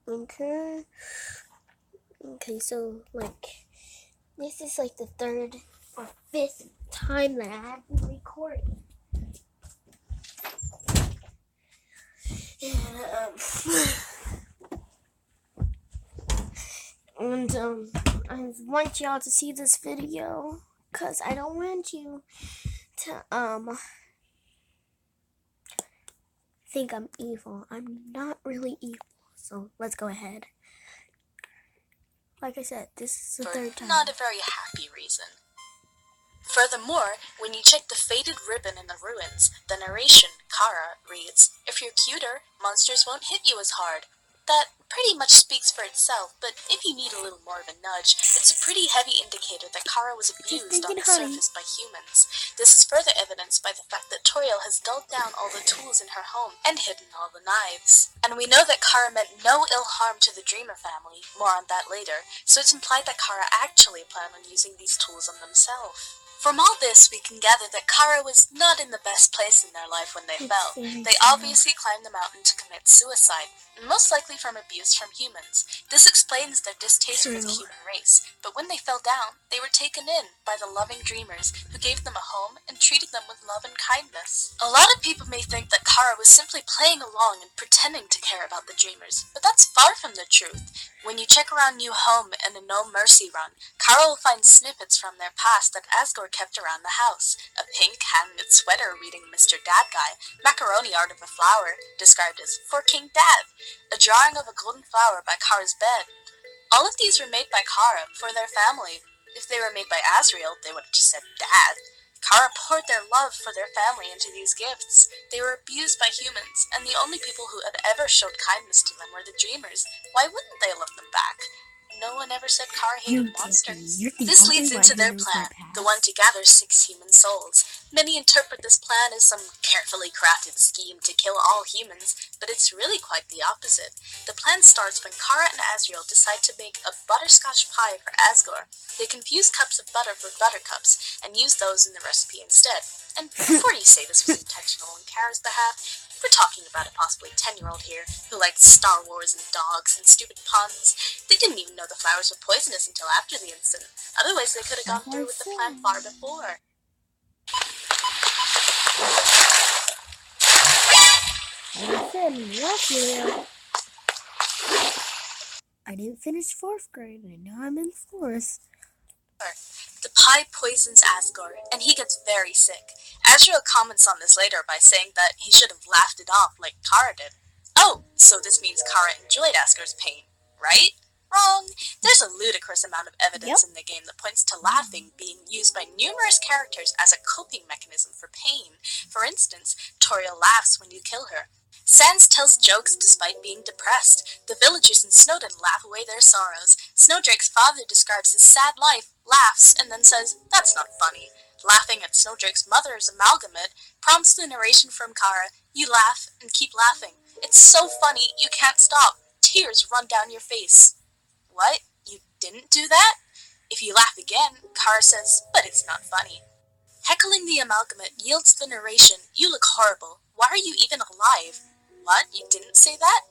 Okay. Okay, so, this is, the third or fifth time that I've been recording. And, I want y'all to see this video, because I don't want you to, think I'm evil. I'm not really evil, so let's go ahead. Like I said, this is the third time. Not a very happy reason. Furthermore, when you check the faded ribbon in the ruins, the narration, Kara, reads, "If you're cuter, monsters won't hit you as hard." That pretty much speaks for itself, but if you need a little more of a nudge, it's a pretty heavy indicator that Kara was abused on the surface by humans. This is further evidenced by the fact that Toriel has dulled down all the tools in her home and hidden all the knives. And we know that Kara meant no ill harm to the Dreamer family, more on that later, so it's implied that Kara actually planned on using these tools on themselves. From all this, we can gather that Kara was not in the best place in their life when they fell. They obviously climbed the mountain to commit suicide, and most likely from abuse from humans. This explains their distaste for the human race, but when they fell down, they were taken in by the loving dreamers, who gave them a home and treated them with love and kindness. A lot of people may think that Kara was simply playing along and pretending to care about the dreamers, but that's far from the truth. When you check around New Home and a No Mercy run, Kara will find snippets from their past that Asgore kept around the house. A pink hand-knit sweater reading Mr. Dad Guy, macaroni art of a flower, described as "For King Dad," a drawing of a golden flower by Kara's bed. All of these were made by Kara, for their family. If they were made by Asriel, they would have just said Dad. Kara poured their love for their family into these gifts. They were abused by humans, and the only people who had ever showed kindness to them were the Dreamers. Why wouldn't they love them back? No one ever said Kara hated monsters. This leads into their plan, the one to gather 6 human souls. Many interpret this plan as some carefully crafted scheme to kill all humans, but it's really quite the opposite. The plan starts when Kara and Asriel decide to make a butterscotch pie for Asgore. They confuse cups of butter for buttercups, and use those in the recipe instead. And before you say this was intentional on Kara's behalf, we're talking about a possibly 10-year-old here who liked Star Wars and dogs and stupid puns. They didn't even know the flowers were poisonous until after the incident. Otherwise, they could have gone through with the plan far before. I didn't finish 4th grade, and now I'm in 4th. The pie poisons Asgore, and he gets very sick. Asriel comments on this later by saying that he should have laughed it off like Kara did. Oh, so this means Kara enjoyed Asgore's pain, right? Wrong. There's a ludicrous amount of evidence in the game that points to laughing being used by numerous characters as a coping mechanism for pain. For instance, Toriel laughs when you kill her. Sans tells jokes despite being depressed. The villagers in Snowdin laugh away their sorrows. Snowdrake's father describes his sad life, laughs, and then says, "That's not funny." Laughing at Snowdrake's mother's amalgamate prompts the narration from Kara, "You laugh and keep laughing. It's so funny, you can't stop. Tears run down your face." What? You didn't do that? If you laugh again, Kara says, "But it's not funny." Heckling the amalgamate yields the narration, "You look horrible. Why are you even alive?" What? You didn't say that?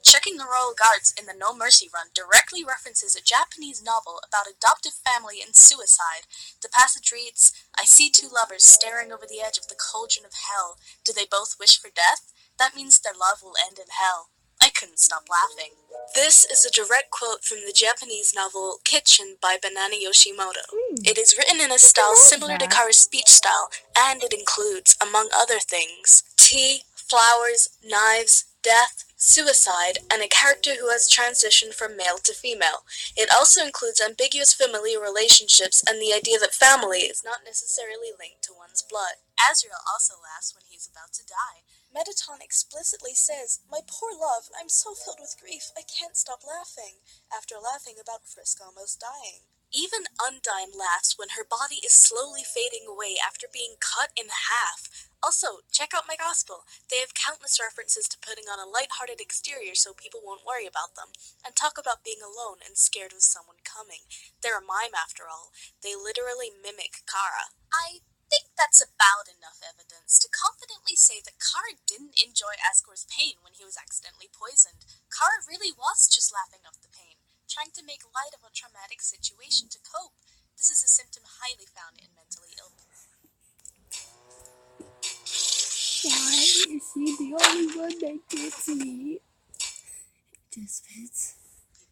Checking the Royal Guards in the No Mercy run directly references a Japanese novel about adoptive family and suicide. The passage reads, "I see 2 lovers staring over the edge of the cauldron of hell. Do they both wish for death? That means their love will end in hell." I couldn't stop laughing. This is a direct quote from the Japanese novel Kitchen by Banana Yoshimoto. It is written in a style similar to Kara's speech style, and it includes, among other things, tea, flowers, knives, death, suicide, and a character who has transitioned from male to female. It also includes ambiguous familial relationships and the idea that family is not necessarily linked to one's blood. Asriel also laughs when he's about to die. Mettaton explicitly says, "My poor love, I'm so filled with grief, I can't stop laughing," after laughing about Frisk almost dying. Even Undyne laughs when her body is slowly fading away after being cut in half. Also, check out my gospel. They have countless references to putting on a light-hearted exterior so people won't worry about them, and talk about being alone and scared of someone coming. They're a mime after all. They literally mimic Kara. I think that's about enough evidence to confidently say that Kara didn't enjoy Asgore's pain when he was accidentally poisoned. Kara really was just laughing off the pain, trying to make light of a traumatic situation to cope. This is a symptom highly found in mentally ill people. Why is he the only one that gets me? Just fits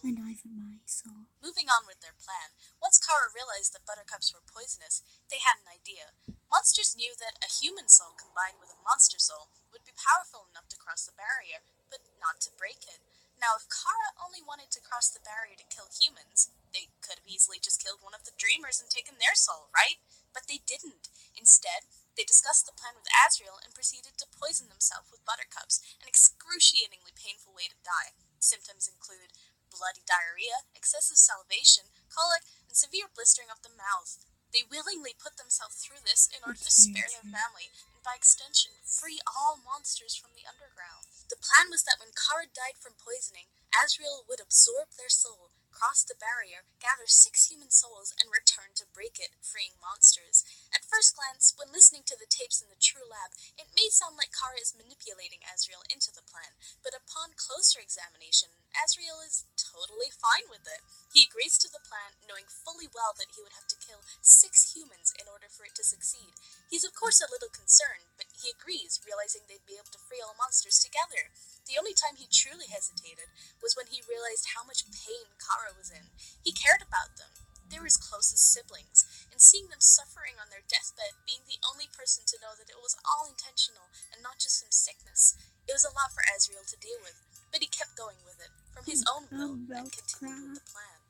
a knife in my soul. Moving on with their plan, once Kara realized that buttercups were poisonous, they had an idea. Monsters knew that a human soul combined with a monster soul would be powerful enough to cross the barrier, but not to break it. Now, if Kara only wanted to cross the barrier to kill humans, they could have easily just killed one of the dreamers and taken their soul, right? But they didn't. Instead, they discussed the plan with Azriel and proceeded to poison themselves with buttercups, an excruciatingly painful way to die. Symptoms include bloody diarrhea, excessive salivation, colic, and severe blistering of the mouth. They willingly put themselves through this in order to spare their family, and by extension, free all monsters from the underground. The plan was that when Kara died from poisoning, Azriel would absorb their soul, cross the barrier, gather 6 human souls, and return to break it, freeing monsters. At first glance, when listening to the tapes in the True Lab, it may sound like Kara is manipulating Azriel into the plan, but upon closer examination, Azriel is totally fine with it. He agrees to the plan, knowing fully well that he would have to kill 6 humans in order for it to succeed. He's of course a little concerned, but he agrees, realizing they'd be able to free all monsters together. The only time he truly hesitated was when he realized how much pain Kara was in. He cared about them. They were his closest siblings, and seeing them suffering on their deathbed, being the only person to know that it was all intentional and not just some sickness, it was a lot for Azriel to deal with, but he kept going with it, from his own will, and continued with the plan.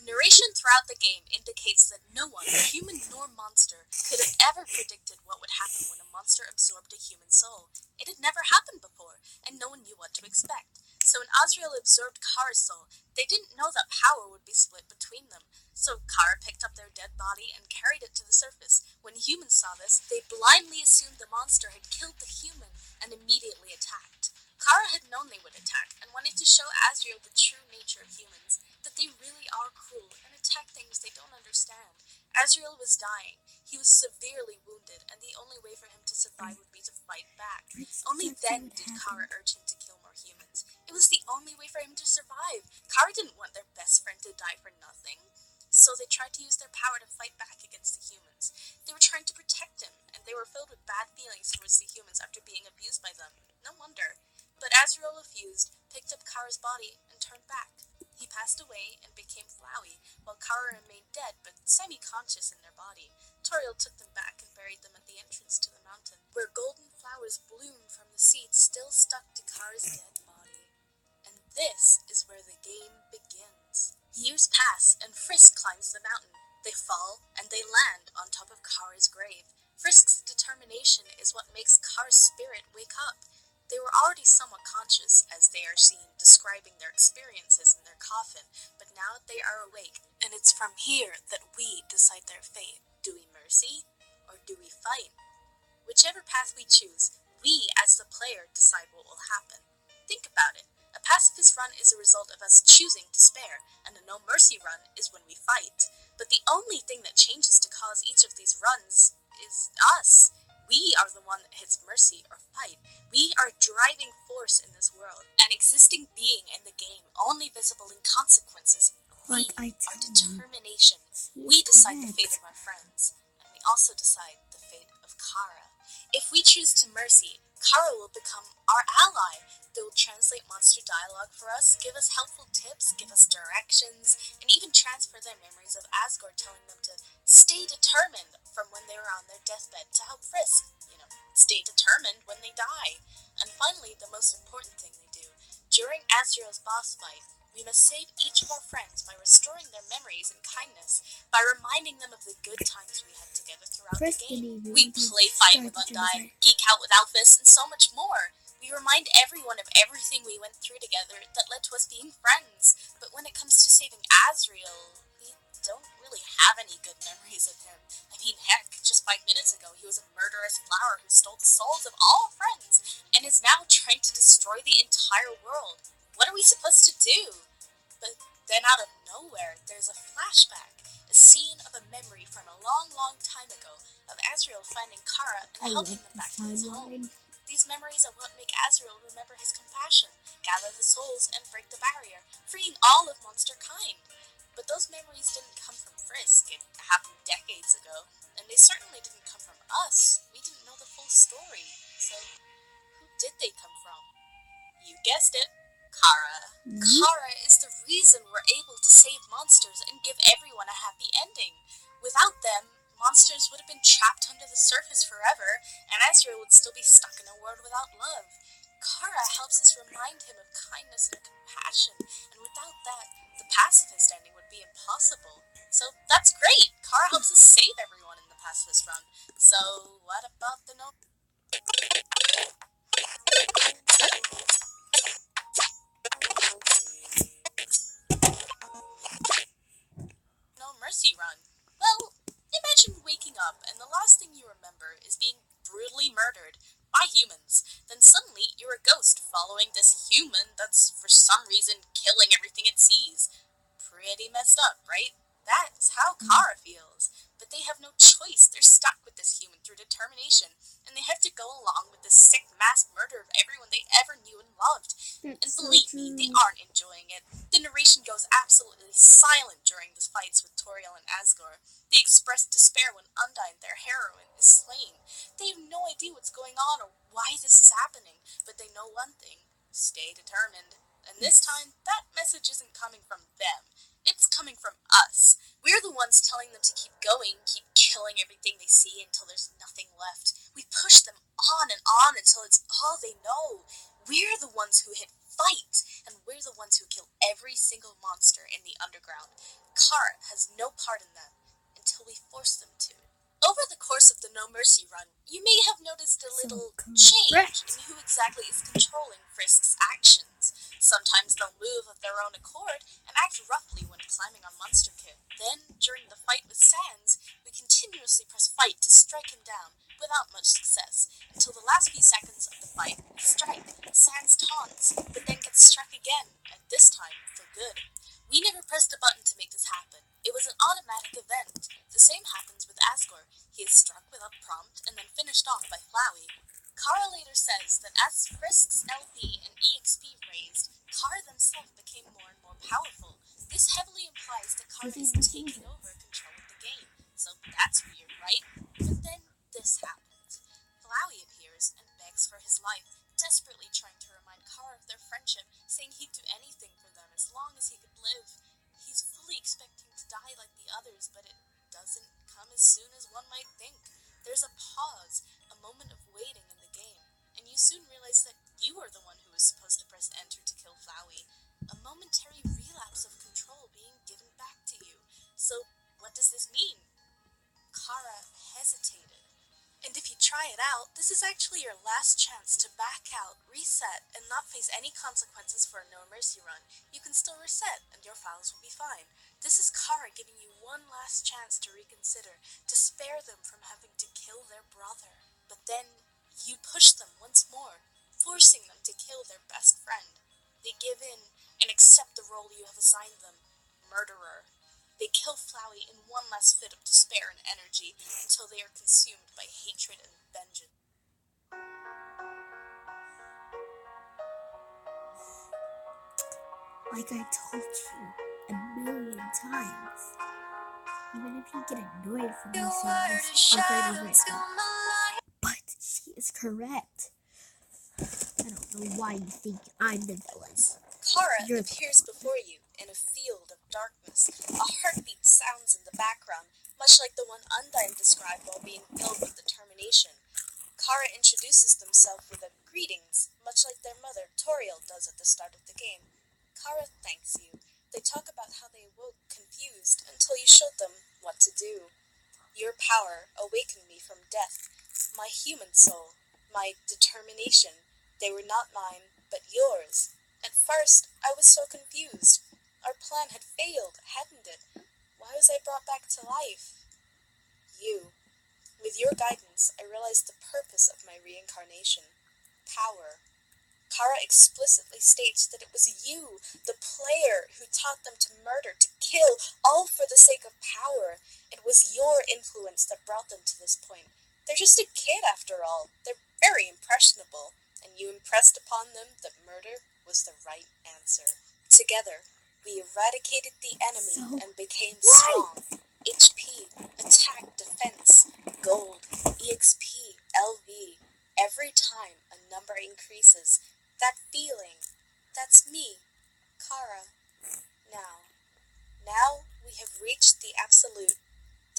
Narration throughout the game indicates that no one, human nor monster, could have ever predicted what would happen when a monster absorbed a human soul. It had never happened before, and no one knew what to expect. So when Azriel absorbed Kara's soul, they didn't know that power would be split between them. So Kara picked up their dead body and carried it to the surface. When humans saw this, they blindly assumed the monster had killed the human and immediately attacked. Kara had known they would attack and wanted to show Azriel the true nature of humans, that they really are cruel and attack things they don't understand. Azriel was dying. He was severely wounded, and the only way for him to survive would be to fight back. Only then did Kara urge him to kill more humans. It was the only way for him to survive. Kara didn't want their best friend to die for nothing. So they tried to use their power to fight back against the humans. They were trying to protect him, and they were filled with bad feelings towards the humans after being abused by them. No wonder. But Azriel refused, picked up Kara's body, and turned back. He passed away and became Flowey, while Kara remained dead but semi-conscious in their body. Toriel took them back and buried them at the entrance to the mountain, where golden flowers bloomed from the seeds still stuck to Kara's dead body. And this is where the game begins. Years pass, and Frisk climbs the mountain. They fall, and they land on top of Kara's grave. Frisk's determination is what makes Kara's spirit wake up. They were already somewhat conscious, as they are seen describing their experiences in their coffin, but now they are awake, and it's from here that we decide their fate. Do we mercy, or do we fight? Whichever path we choose, we as the player decide what will happen. Think about it. A pacifist run is a result of us choosing despair, and a no mercy run is when we fight. But the only thing that changes to cause each of these runs is us. We are the one that hits mercy or fight. We are a driving force in this world, an existing being in the game, only visible in consequences. We are determination. We decide the fate of our friends, and we also decide the fate of Kara. If we choose to mercy, Kara will become our ally. They will translate monster dialogue for us, give us helpful tips, give us directions, and even transfer their memories of Asgore telling them to stay determined from when they were on their deathbed to help Frisk, stay determined when they die. And finally, the most important thing they do. During Azriel's boss fight, we must save each of our friends by restoring their memories and kindness, by reminding them of the good times we had together throughout the game. We play fight with Undyne, geek out with Alphys, and so much more. We remind everyone of everything we went through together that led to us being friends. But when it comes to saving Azriel, we don't really have any good memories of him. I mean, heck, just 5 minutes ago he was a murderous flower who stole the souls of all friends, and is now trying to destroy the entire world. What are we supposed to do? But then out of nowhere, there's a flashback. A a scene of a memory from a long, long time ago of Azrael finding Kara and I helping love them back this to his home. timeline. These memories are what make Azrael remember his compassion, gather the souls, and break the barrier, freeing all of monster kind. But those memories didn't come from Frisk. It happened decades ago, and they certainly didn't come from us. We didn't know the full story. So, who did they come from? You guessed it, Kara. Kara is the reason we're able to save monsters and give everyone a happy ending. Without them, monsters would have been trapped under the surface forever, and Ezra would still be stuck in a world without love. Kara helps us remind him of kindness and compassion, and without that, the pacifist ending would be impossible. So that's great! Kara helps us save everyone in the pacifist run. So what about the No Mercy run? Well, imagine waking up and the last thing you remember is being brutally murdered by humans. Then suddenly you're a ghost following this human that's for some reason killing everything it sees. Pretty messed up, right? That's how Kara feels. But they have no choice. They're stuck with this human through determination, and they have to go along with this sick mass murder of everyone they ever knew and loved. And believe me, they aren't enjoying it. The narration goes absolutely silent during the fights with Toriel and Asgore. They express despair when Undyne, their heroine, is slain. They have no idea what's going on or why this is happening, but they know one thing: stay determined. And this time, that message isn't coming from them. It's coming from us. We're the ones telling them to keep going, keep killing everything they see until there's nothing left. We push them on and on until it's all they know. We're the ones who hit fight, and we're the ones who kill every single monster in the underground. Kara has no part in that until we force them to. Over the course of the No Mercy run, you may have noticed a little change in who exactly is controlling Frisk's actions. Sometimes they'll move of their own accord and act roughly when climbing on Monster Kid. Then, during the fight with Sans, we continuously press fight to strike him down, without much success, until the last few seconds of the fight, we strike. Sans taunts, but then gets struck again, and this time for good. We never pressed a button to make this happen. It was an automatic event. The same happens with Asgore. He is struck without prompt and then finished off by Flowey. Kara later says that as Frisk's LP and EXP raised, Kara themselves became more and more powerful. This heavily implies that Kara is taking over control of the game. So that's weird, right? But then this happens. Flowey appears and begs for his life, desperately trying to remind Kara of their friendship, saying he'd do anything for them as long as he could live. He's fully expecting to die like the others, but it doesn't come as soon as one might think. There's a pause, a moment of waiting in the game, and you soon realize that you are the one who was supposed to press enter to kill Flowey. A momentary relapse of control being given back to you. So, what does this mean? Kara hesitated. And if you try it out, this is actually your last chance to back out, reset, and not face any consequences for a No Mercy run. You can still reset, and your files will be fine. This is Kara giving you one last chance to reconsider, to spare them from having to kill their brother. But then, you push them once more, forcing them to kill their best friend. They give in, and accept the role you have assigned them: murderer. They kill Flowey in one last fit of despair and energy until they are consumed by hatred and vengeance. Like I told you a million times. Even if you get annoyed from me saying this over and over again. But she is correct. I don't know why you think I'm the villain. Kara appears before you in a field of darkness. A heartbeat sounds in the background, much like the one Undyne described while being filled with determination. Kara introduces themselves with a greetings, much like their mother, Toriel, does at the start of the game. Kara thanks you. They talk about how they awoke confused until you showed them what to do. Your power awakened me from death. My human soul, my determination, they were not mine, but yours. At first, I was so confused. Our plan had failed, hadn't it? Why was I brought back to life? You. With your guidance, I realized the purpose of my reincarnation. Power. Kara explicitly states that it was you, the player, who taught them to murder, to kill, all for the sake of power. It was your influence that brought them to this point. They're just a kid after all. They're very impressionable, and you impressed upon them that murder was the right answer. Together, we eradicated the enemy and became strong. HP, attack, defense, gold, EXP, LV. Every time a number increases, that feeling, that's me, Kara. Now we have reached the absolute.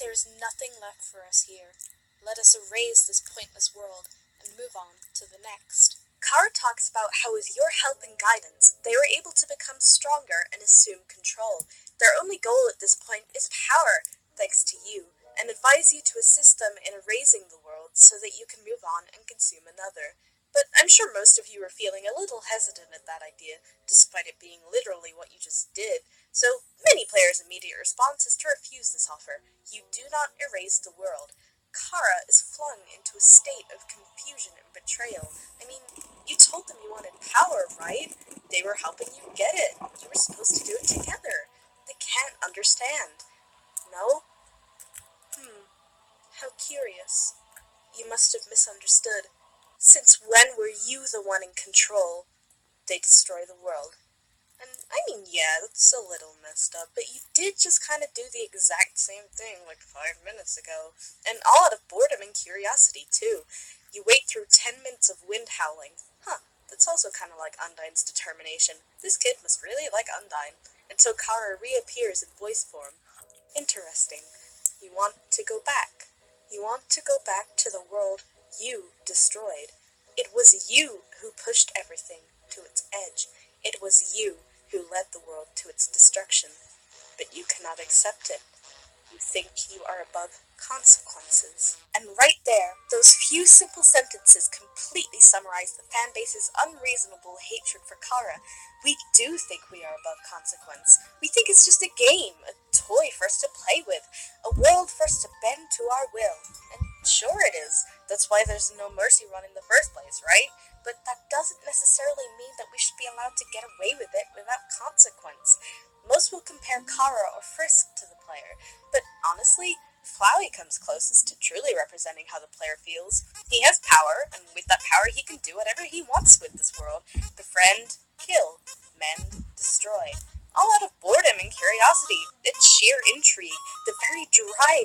There is nothing left for us here. Let us erase this pointless world and move on to the next. Kara talks about how with your help and guidance, they were able to become stronger and assume control. Their only goal at this point is power, thanks to you, and advise you to assist them in erasing the world so that you can move on and consume another. But I'm sure most of you are feeling a little hesitant at that idea, despite it being literally what you just did. So many players' immediate response is to refuse this offer. You do not erase the world. Kara is flung into a state of confusion and betrayal. I mean, you told them you wanted power, right? They were helping you get it. You were supposed to do it together. They can't understand. No? How curious. You must have misunderstood. Since when were you the one in control? They destroy the world. And I mean, yeah, that's a little messed up, but you did just kind of do the exact same thing like 5 minutes ago. And all out of boredom and curiosity, too. You wait through 10 minutes of wind howling. That's also kind of like Undyne's determination. This kid must really like Undyne. And so Kara reappears in voice form. Interesting. You want to go back. You want to go back to the world you destroyed. It was you who pushed everything to its edge. It was you who led the world to its destruction. But you cannot accept it. You think you are above consequences. And right there, those few simple sentences completely summarize the fanbase's unreasonable hatred for Kara. We do think we are above consequence. We think it's just a game, a toy for us to play with, a world for us to bend to our will. And sure it is. That's why there's no mercy run in the first place, right? But that doesn't necessarily mean that we should be allowed to get away with it without consequence. Most will compare Kara or Frisk to the player, but honestly, Flowey comes closest to truly representing how the player feels. He has power, and with that power he can do whatever he wants with this world. Befriend, kill, mend, destroy. All out of boredom and curiosity. It's sheer intrigue, the very drive